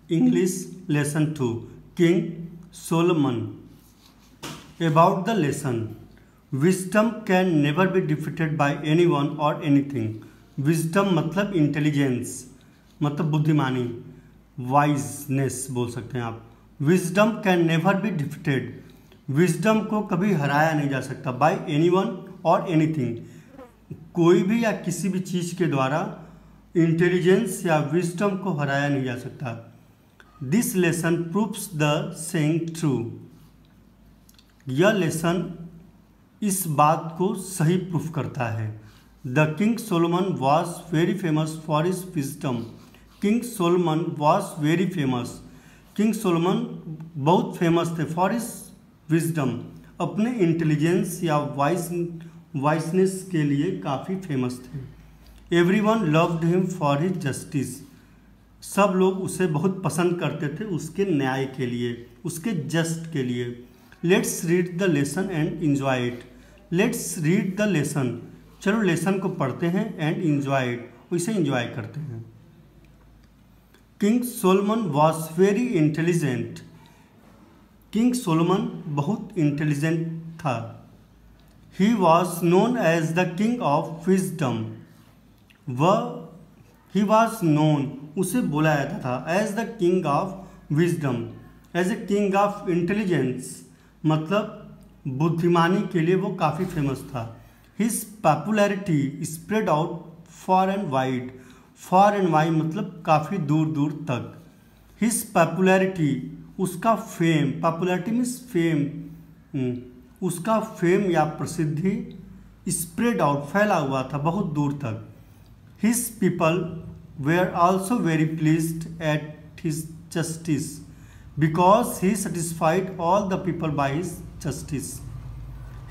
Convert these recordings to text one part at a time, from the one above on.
English Lesson 2 King Solomon. About the lesson, wisdom can never be defeated by anyone or anything. Wisdom मतलब intelligence, मतलब बुद्धिमानी, वाइजनेस बोल सकते हैं आप. Wisdom can never be defeated. Wisdom को कभी हराया नहीं जा सकता by anyone or anything. कोई भी या किसी भी चीज़ के द्वारा इंटेलिजेंस या विजडम को हराया नहीं जा सकता. This lesson proves the saying true. यह लेसन इस बात को सही प्रूफ करता है. The king Solomon was very famous for his wisdom. King Solomon was very famous. King Solomon बहुत फेमस थे फॉर हिज विजडम, अपने इंटेलिजेंस या वाइसनेस के लिए काफ़ी फेमस थे. Everyone loved him for his justice. सब लोग उसे बहुत पसंद करते थे उसके न्याय के लिए, उसके जस्ट के लिए. Let's read the lesson and enjoy it. Let's read the lesson. चलो लेसन को पढ़ते हैं एंड इंजॉय इट, उसे इंजॉय करते हैं. King Solomon was very intelligent. King Solomon बहुत इंटेलिजेंट था. He was known as the king of wisdom. He was known, उसे बोला जाता था as the king of wisdom, as a king of intelligence, मतलब बुद्धिमानी के लिए वो काफ़ी फेमस था. His popularity spread out for and wide. For and wide मतलब काफ़ी दूर दूर तक. हिज पॉपुलैरिटी, उसका फेम, पॉपुलैरिटी मीन्स फेम, उसका फेम या प्रसिद्धि स्प्रेड आउट, फैला हुआ था बहुत दूर तक. His people were also very pleased at his justice because he satisfied all the people by his justice.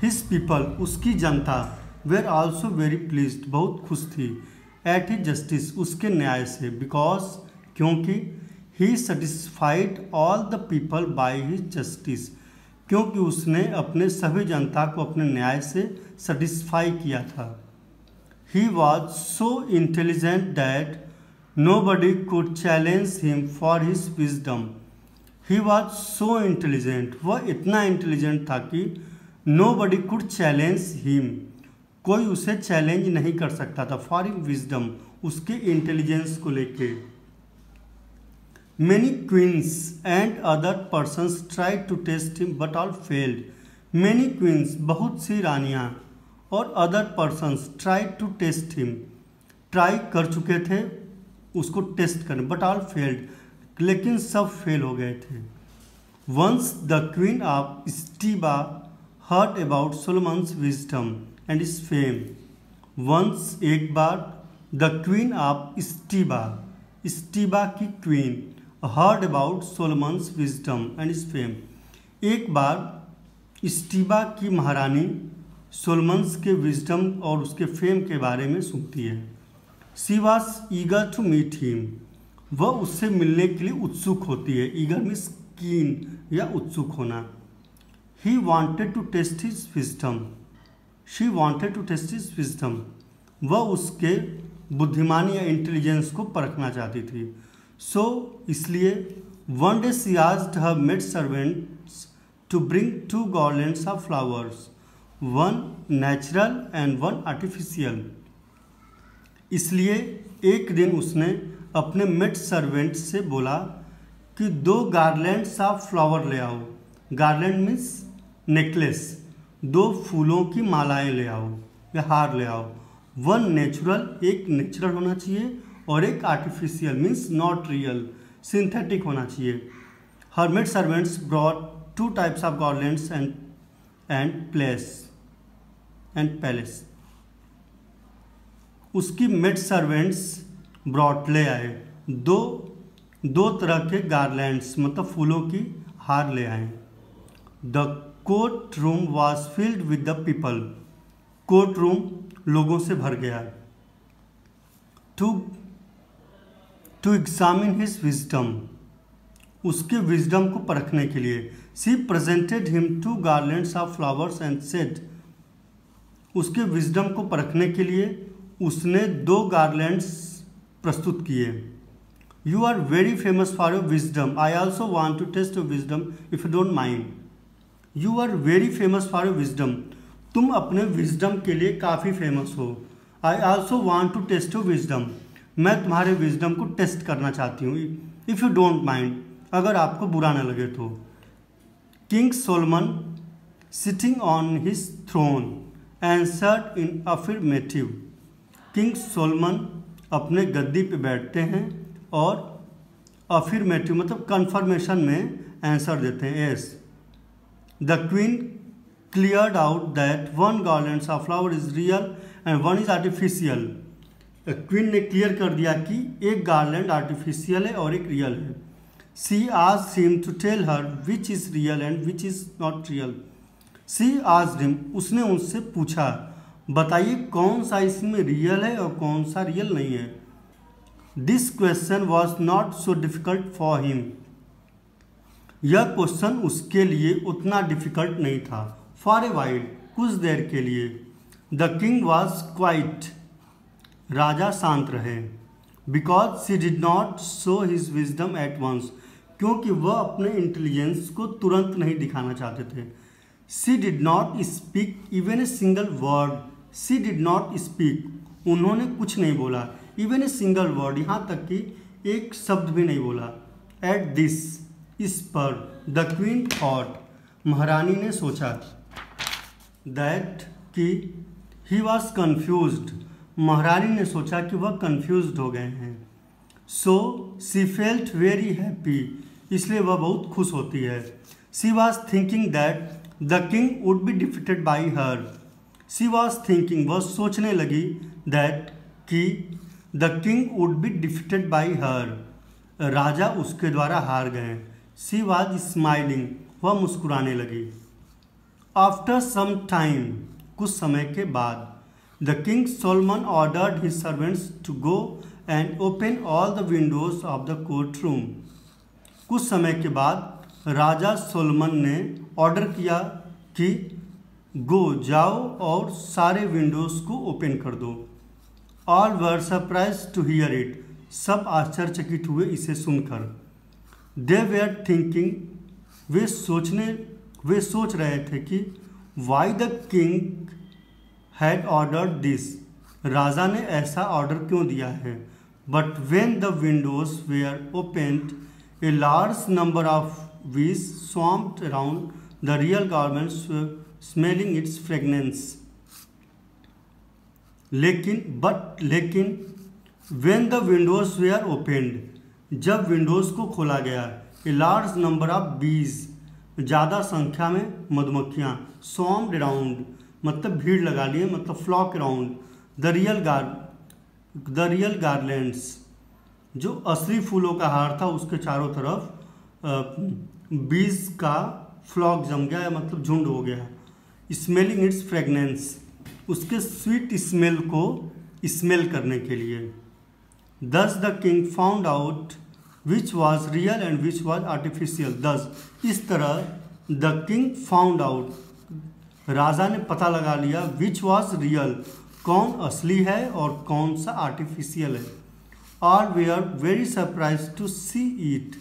His people, उसकी जनता, were also very pleased, बहुत खुश थी, at his justice, उसके न्याय से, because, क्योंकि he satisfied all the people by his justice, क्योंकि उसने अपने सभी जनता को अपने न्याय से सेटिस्फाई किया था. He was so intelligent that nobody could challenge him for his wisdom. He was so intelligent, वह इतना इंटेलिजेंट था कि nobody could challenge him, कोई उसे चैलेंज नहीं कर सकता था for his wisdom, उसके इंटेलिजेंस को लेके. Many queens and other persons tried to test him but all failed. Many queens, बहुत सी रानियाँ, और other persons try to test him, try कर चुके थे उसको टेस्ट करने, बट ऑल फेल्ड, लेकिन सब फेल हो गए थे. Once the queen of Sheba heard about Solomon's wisdom and his fame. Once, एक बार, the queen of Sheba, Sheba की queen, heard about Solomon's wisdom and his fame. एक बार स्टीबा की महारानी सोलोमन्स के विजडम और उसके फेम के बारे में सुनती है. She was eager to meet him, वह उससे मिलने के लिए उत्सुक होती है. ईगर मीन्स कीन या उत्सुक होना. He wanted to test his wisdom. She wanted to test his wisdom, वह उसके बुद्धिमानी या इंटेलिजेंस को परखना चाहती थी. सो इसलिए one day she asked her maid servants to bring 2 garlands of flowers, one natural and one artificial. इसलिए एक दिन उसने अपने मेड सर्वेंट से बोला कि 2 गार्लैंड्स ऑफ फ्लावर ले आओ. गार्लैंड मीन्स नेकलेस, 2 फूलों की मालाएं ले आओ या हार ले आओ. वन नेचुरल, एक नेचुरल होना चाहिए, और एक artificial means not real, synthetic होना चाहिए. हर maid servants brought 2 types of garlands and palace. उसकी मेड सर्वेंट्स ब्रॉट ले आए दो तरह के गार्लैंड्स, मतलब फूलों की हार ले आए. The court room was filled with the people. Court room लोगों से भर गया. टू एग्जामिन हिज विजडम, उसके विजडम को परखने के लिए. She presented him 2 garlands of flowers and said, उसके विजडम को परखने के लिए उसने 2 गार्लैंड्स प्रस्तुत किए. You are very famous for your wisdom, I also want to test your wisdom if you don't mind. You are very famous for your wisdom, तुम अपने विजडम के लिए काफ़ी फेमस हो। I also want to test your wisdom, मैं तुम्हारे wisdom को test करना चाहती हूँ। इफ़ यू डोंट माइंड, अगर आपको बुरा न लगे तो। King Solomon sitting on his throne answered in affirmative, king Solomon अपने गद्दी पे बैठते हैं और अफर्मेटिव मतलब कन्फर्मेशन में आंसर देते हैं, yes. The queen cleared out that one garland of flower is real and one is artificial. Queen ने क्लियर कर दिया कि एक गार्लैंड आर्टिफिशियल है और एक रियल है। She asked him to tell her which is real and which is not real. She asked him, उसने उनसे पूछा बताइए कौन सा इसमें रियल है और कौन सा रियल नहीं है। This question was not so difficult for him, यह क्वेश्चन उसके लिए उतना डिफ़िकल्ट नहीं था। फॉर ए वाइल, कुछ देर के लिए। द किंग वॉज क्वाइट, राजा शांत रहे। Because she did not show his wisdom at once, क्योंकि वह अपने इंटेलिजेंस को तुरंत नहीं दिखाना चाहते थे। She did not speak even a single word, she did not speak, उन्होंने कुछ नहीं बोला। इवन ए सिंगल वर्ड, यहाँ तक कि एक शब्द भी नहीं बोला। एट दिस, इस पर। द क्वीन थॉट, महारानी ने सोचा। दैट कि ही वॉज कन्फ्यूज्ड, महारानी ने सोचा कि वह कन्फ्यूज्ड हो गए हैं। So she felt very happy, इसलिए वह बहुत खुश होती है। She was thinking that the king would be defeated by her, she was thinking, वह सोचने लगी दैट कि the king would be defeated by her, राजा उसके द्वारा हार गए। सी वॉज स्माइलिंग, वह मुस्कुराने लगी। आफ्टर सम टाइम, कुछ समय के बाद। The king Solomon ordered his servants to go and open all the windows of the court room. कुछ समय के बाद राजा सोलोमन ने ऑर्डर किया कि गो, जाओ और सारे विंडोज को ओपन कर दो। All were surprise to hear it, सब आश्चर्यचकित हुए इसे सुनकर। दे वेयर थिंकिंग, वे सोच रहे थे कि why the king had ordered this, राजा ने ऐसा ऑर्डर क्यों दिया है। But when the windows were opened, a large number of bees swarmed around the real garments, smelling its fragrance. लेकिन when the windows were opened, जब Windows को खोला गया, a large number of bees, ज़्यादा संख्या में मधुमक्खियाँ, swarmed around मतलब भीड़ लगा लिए, मतलब flock around the real garlands, जो असली फूलों का हार था उसके चारों तरफ बीज का फ्लॉक जम गया, मतलब झुंड हो गया। स्मेलिंग इट्स फ्रेगनेंस, उसके स्वीट स्मेल को स्मेल करने के लिए। दस the king found out which was real and which was artificial. दस, इस तरह द किंग फाउंड आउट, राजा ने पता लगा लिया, विच वॉज रियल, कौन असली है और कौन सा आर्टिफिशियल है। All were are very surprise to see it,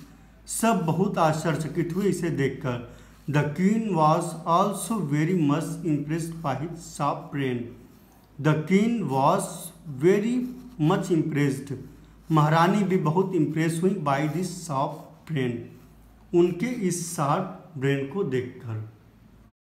सब बहुत आश्चर्यचकित हुए इसे देखकर। The queen was also very much impressed by his sharp brain, the queen was very much impressed, महारानी भी बहुत इम्प्रेस हुई बाई दिस शार्प ब्रेन, उनके इस शार्प ब्रेन को देखकर।